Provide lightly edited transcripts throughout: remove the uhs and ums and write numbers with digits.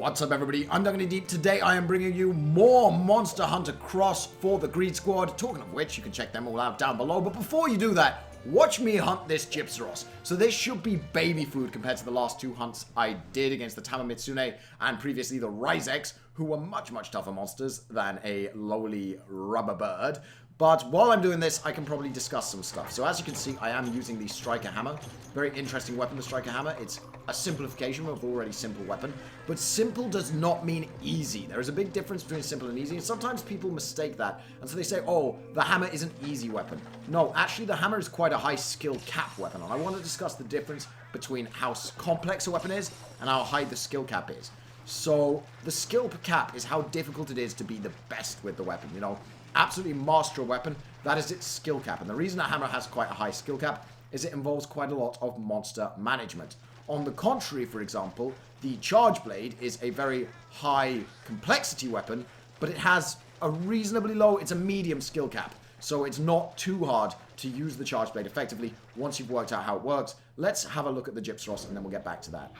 What's up everybody, I'm Duncan Deep. Today I am bringing you more Monster Hunter Cross for the Greed Squad. Talking of which, you can check them all out down below. But before you do that, watch me hunt this Gypceros. So this should be baby food compared to the last two hunts I did against the Tamamitsune and previously the Ryzex, who were much tougher monsters than a lowly rubber bird. But while I'm doing this, I can probably discuss some stuff. So as you can see, I am using the Striker Hammer. Very interesting weapon, the Striker Hammer. It's a simplification of an already simple weapon. But simple does not mean easy. There is a big difference between simple and easy. And sometimes people mistake that. And so they say, oh, the hammer is an easy weapon. No, actually the hammer is quite a high skill cap weapon. And I want to discuss the difference between how complex a weapon is and how high the skill cap is. So the skill cap is how difficult it is to be the best with the weapon, you know. Absolutely master a weapon, that is its skill cap. And the reason a hammer has quite a high skill cap is it involves quite a lot of monster management. On the contrary, for example, the Charge Blade is a very high complexity weapon, but it has a reasonably low, it's a medium skill cap. So it's not too hard to use the Charge Blade effectively once you've worked out how it works. Let's have a look at the Gypceros and then we'll get back to that.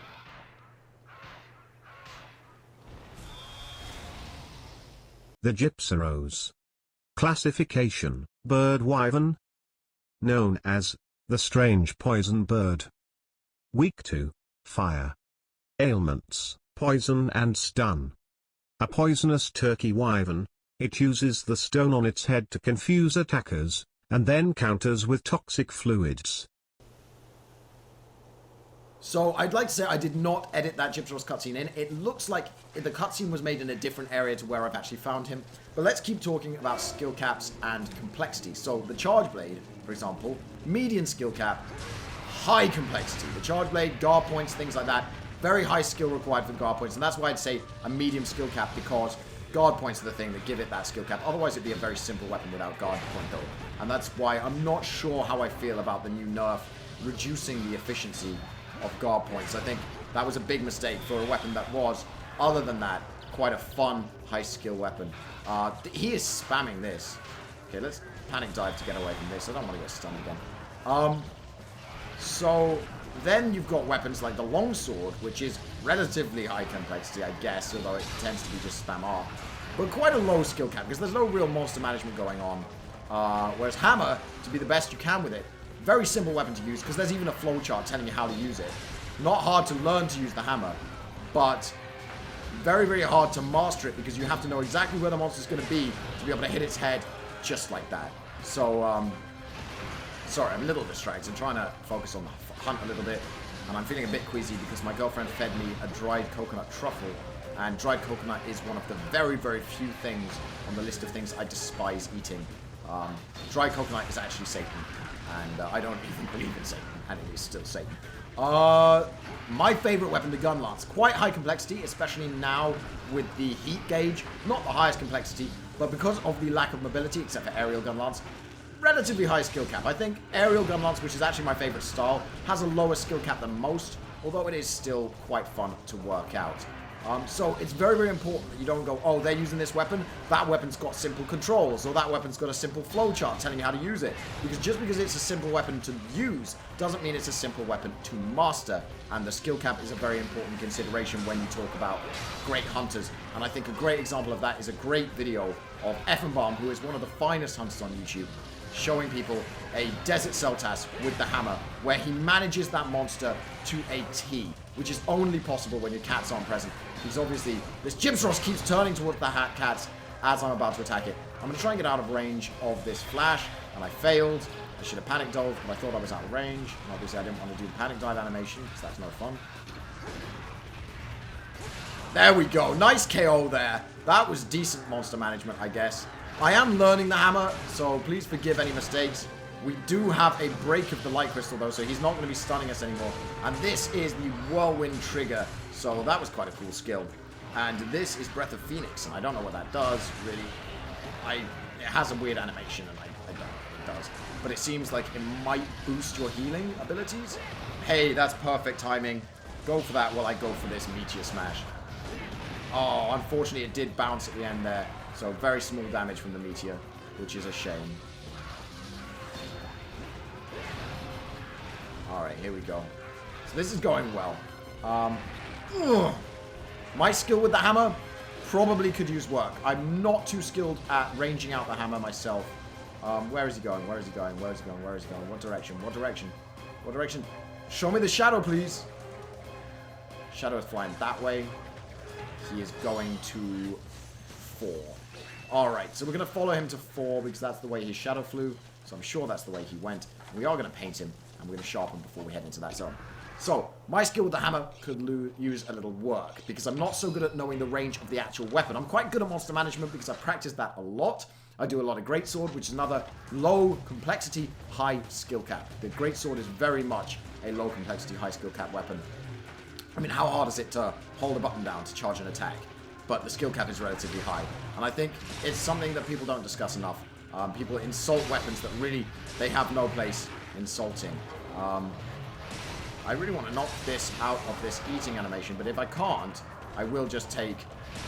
The Gypceros. Classification: bird wyvern. Known as the strange poison bird. Weak to fire. Ailments: poison and stun. A poisonous turkey wyvern, it uses the stone on its head to confuse attackers, and then counters with toxic fluids. So, I'd like to say I did not edit that Gypceros cutscene in. It looks like the cutscene was made in a different area to where I've actually found him. But let's keep talking about skill caps and complexity. So, the Charge Blade, for example, median skill cap, high complexity. The Charge Blade, guard points, things like that, very high skill required for guard points. And that's why I'd say a medium skill cap, because guard points are the thing that give it that skill cap. Otherwise, it'd be a very simple weapon without guard point build. And that's why I'm not sure how I feel about the new nerf reducing the efficiency of guard points. I think that was a big mistake for a weapon that was, other than that, quite a fun, high skill weapon. He is spamming this. Okay, let's panic dive to get away from this. I don't want to get stunned again. So then you've got weapons like the longsword, which is relatively high complexity, I guess, although it tends to be just spam R. But quite a low skill cap, because there's no real monster management going on. Whereas hammer, to be the best you can with it, very simple weapon to use, because there's even a flowchart telling you how to use it. Not hard to learn to use the hammer, but very hard to master it, because you have to know exactly where the monster's going to be able to hit its head just like that. So, sorry, I'm a little distracted. I'm trying to focus on the hunt a little bit, and I'm feeling a bit queasy because my girlfriend fed me a dried coconut truffle, and dried coconut is one of the very few things on the list of things I despise eating. Dried coconut is actually Satan. And I don't even believe in Satan, and it is still Satan. My favorite weapon, the gun lance. Quite high complexity, especially now with the heat gauge. Not the highest complexity, but because of the lack of mobility, except for aerial gun lance, relatively high skill cap. I think aerial gun lance, which is actually my favorite style, has a lower skill cap than most, although it is still quite fun to work out. So it's very important that you don't go, oh, they're using this weapon, that weapon's got simple controls, or that weapon's got a simple flowchart telling you how to use it. Because just because it's a simple weapon to use doesn't mean it's a simple weapon to master. And the skill cap is a very important consideration when you talk about great hunters. And I think a great example of that is a great video of Effenbaum, who is one of the finest hunters on YouTube, showing people a Desert Celtas with the hammer, where he manages that monster to a T, which is only possible when your cats aren't present. Because obviously, this Gypceros keeps turning towards the cats as I'm about to attack it. I'm going to try and get out of range of this flash, and I failed. I should have panic dived, but I thought I was out of range. And obviously, I didn't want to do the panic dive animation, because that's no fun. There we go. Nice KO there. That was decent monster management, I guess. I am learning the hammer, so please forgive any mistakes. We do have a break of the light crystal, though, so he's not going to be stunning us anymore. And this is the whirlwind trigger, so that was quite a cool skill. And this is Breath of Phoenix, and I don't know what that does, really. It has a weird animation, and I don't know what it does. But it seems like it might boost your healing abilities. Hey, that's perfect timing. Go for that while I go for this Meteor Smash. Oh, unfortunately, it did bounce at the end there. So very small damage from the Meteor, which is a shame. Alright, here we go. So this is going well. My skill with the hammer probably could use work. I'm not too skilled at ranging out the hammer myself. Where is he going? Where is he going? Where is he going? Where is he going? What direction? What direction? What direction? Show me the shadow, please. Shadow is flying that way. He is going to 4. Alright, so we're going to follow him to 4 because that's the way his shadow flew. So I'm sure that's the way he went. We are going to paint him, and we're going to sharpen before we head into that zone. So, my skill with the hammer could use a little work because I'm not so good at knowing the range of the actual weapon. I'm quite good at monster management because I've practiced that a lot. I do a lot of greatsword, which is another low complexity, high skill cap. The greatsword is very much a low complexity, high skill cap weapon. I mean, how hard is it to hold a button down to charge an attack? But the skill cap is relatively high. And I think it's something that people don't discuss enough. People insult weapons that really, they have no place insulting. I really want to knock this out of this eating animation, but if I can't, I will just take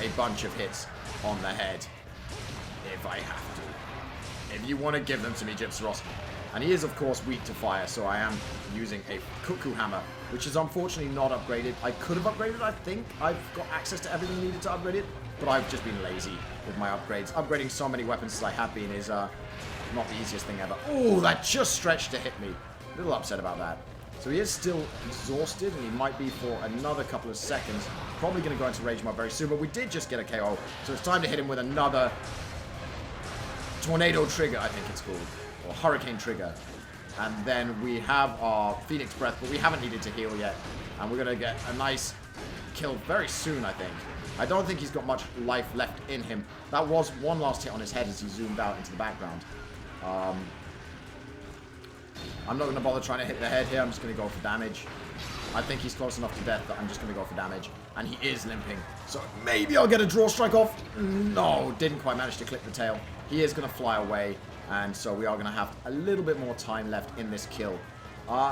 a bunch of hits on the head. If I have to. If you want to give them to me, Gypceros. And he is, of course, weak to fire, so I am using a cuckoo hammer, which is unfortunately not upgraded. I could have upgraded, I think. I've got access to everything needed to upgrade it, but I've just been lazy with my upgrades. Upgrading so many weapons as I have been is not the easiest thing ever. Oh, that just stretched to hit me. A little upset about that. So he is still exhausted, and he might be for another couple of seconds. Probably going to go into rage mode very soon, but we did just get a KO. So it's time to hit him with another tornado trigger, I think it's called. Or hurricane trigger. And then we have our Phoenix Breath, but we haven't needed to heal yet. And we're going to get a nice kill very soon, I think. I don't think he's got much life left in him. That was one last hit on his head as he zoomed out into the background. I'm not going to bother trying to hit the head here. I'm just going to go for damage. I think he's close enough to death that I'm just going to go for damage. And he is limping. So maybe I'll get a draw strike off. No, didn't quite manage to clip the tail. He is going to fly away. And so we are going to have a little bit more time left in this kill.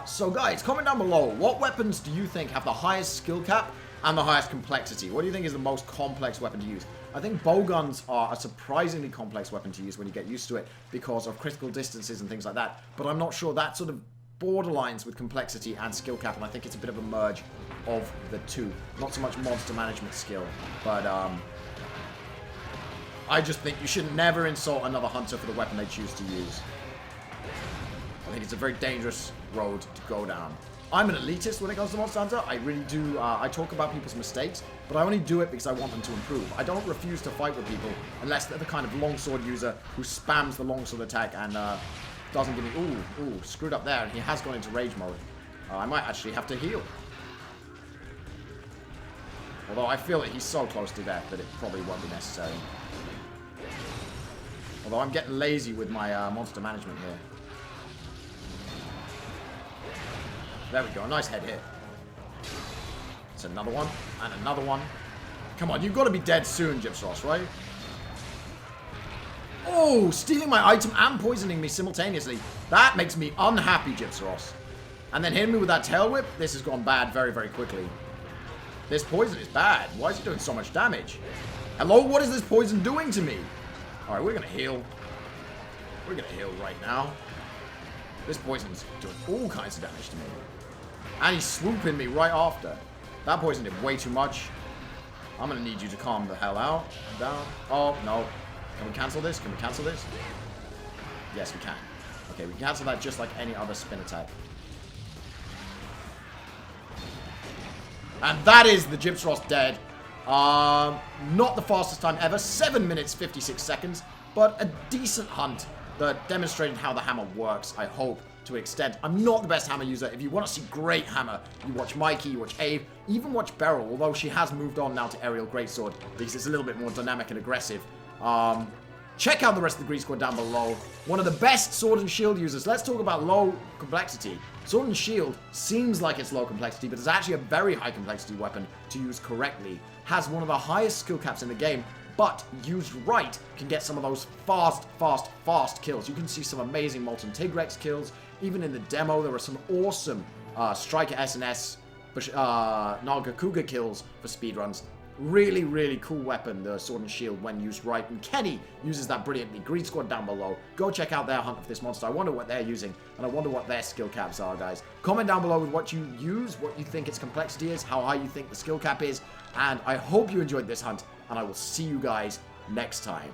So guys, comment down below. What weapons do you think have the highest skill cap and the highest complexity? What do you think is the most complex weapon to use? I think bowguns are a surprisingly complex weapon to use when you get used to it because of critical distances and things like that. But I'm not sure that sort of borderlines with complexity and skill cap, and I think it's a bit of a merge of the two. Not so much monster management skill, but I just think you should never insult another hunter for the weapon they choose to use. I think it's a very dangerous road to go down. I'm an elitist when it comes to Monster Hunter. I really do, I talk about people's mistakes, but I only do it because I want them to improve. I don't refuse to fight with people unless they're the kind of longsword user who spams the longsword attack and doesn't give me... Ooh, screwed up there, and he has gone into rage mode. I might actually have to heal. Although I feel that he's so close to death that it probably won't be necessary. Although I'm getting lazy with my monster management here. There we go, nice head hit. It's another one, and another one. Come on, you've got to be dead soon, Gypceros, right? Oh, stealing my item and poisoning me simultaneously. That makes me unhappy, Gypceros. And then hitting me with that tail whip. This has gone bad very, very quickly. This poison is bad. Why is he doing so much damage? Hello, what is this poison doing to me? Alright, we're going to heal. We're going to heal right now. This poison's doing all kinds of damage to me. And he's swooping me right after. That poison did way too much. I'm going to need you to calm the hell out. Down. Oh, no. Can we cancel this? Can we cancel this? Yes, we can. Okay, we can cancel that just like any other spin attack. And that is the Gypceros dead. Not the fastest time ever. 7 minutes, 56 seconds. But a decent hunt that demonstrated how the hammer works, I hope, to an extent. I'm not the best hammer user. If you want to see great hammer, you watch Mikey, you watch Abe, even watch Beryl, although she has moved on now to Aerial Greatsword because it's a little bit more dynamic and aggressive. Check out the rest of the Grease Squad down below. One of the best Sword and Shield users. Let's talk about low complexity. Sword and Shield seems like it's low complexity, but it's actually a very high complexity weapon to use correctly. Has one of the highest skill caps in the game, but used right can get some of those fast kills. You can see some amazing Molten Tigrex kills. Even in the demo, there were some awesome Striker SNS Nagakuga kills for speedruns. Really, really cool weapon, the Sword and Shield, when used right. And Kenny uses that brilliantly. Green Squad down below. Go check out their hunt of this monster. I wonder what they're using, and I wonder what their skill caps are, guys. Comment down below with what you use, what you think its complexity is, how high you think the skill cap is, and I hope you enjoyed this hunt, and I will see you guys next time.